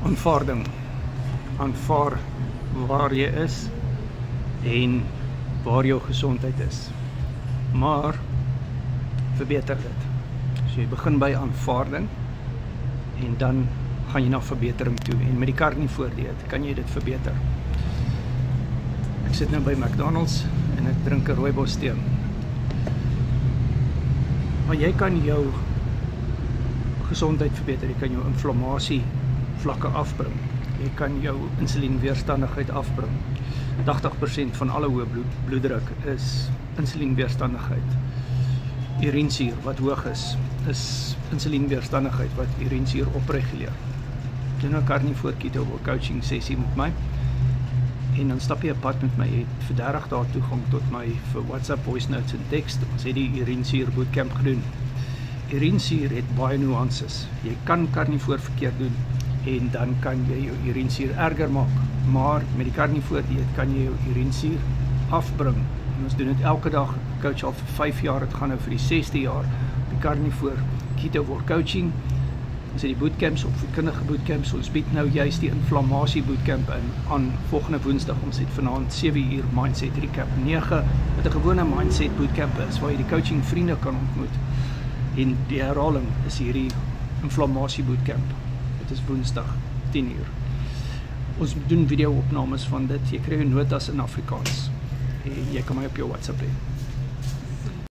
Aanvaarding. Aanvaar waar jy is en waar jou gesondheid is. Maar verbeter dit. So jy begin by aanvaarding en dan gaan jy na verbetering toe. En met die karnivoordieet kan jy dit verbeter. Ek sit nou by McDonald's en ek drink 'n rooibos tee. Maar jy kan jou gesondheid verbeter, jy kan jou inflammasie vlakke afbring. Jy kan jou insulienweerstandigheid afbring. 80% van alle hoë bloeddruk is insulienweerstandigheid. Urinesuur wat hoog is insulienweerstandigheid wat urinesuur opreguleer. Doen 'n carnivore kettlebell coaching sessie met my en dan stap jy 'n pad met my. Jy het vir 30 dae toegang tot my vir WhatsApp voice notes en teks. Ons het die urinesuur bootcamp gedoen. Urinesuur het baie nuances. Jy kan carnivore verkeerd doen en dan kan jy jou urinesuur erger maak. Maar met die carnivore dieet kan jy jou urinesuur afbring. En ons doen dit elke dag. Coach al vir 5 jaar, dit gaan nou vir die 6de jaar. Die carnivore kettlebell coaching. Ons het die bootcamps, opvoedkundige bootcamps. Ons bied nou juist die inflammasie bootcamp aan volgende Woensdag. Ons het vanaand 7 uur mindset recap 9 wat 'n gewone mindset bootcamp is waar jy die coaching vriende kan ontmoet. En die herhaling is hierdie inflammasie bootcamp. Dit is Woensdag 10 uur. Ons doen video-opnames van dit. Jy kry notas in Afrikaans. En jy kan my op jou WhatsApp hê.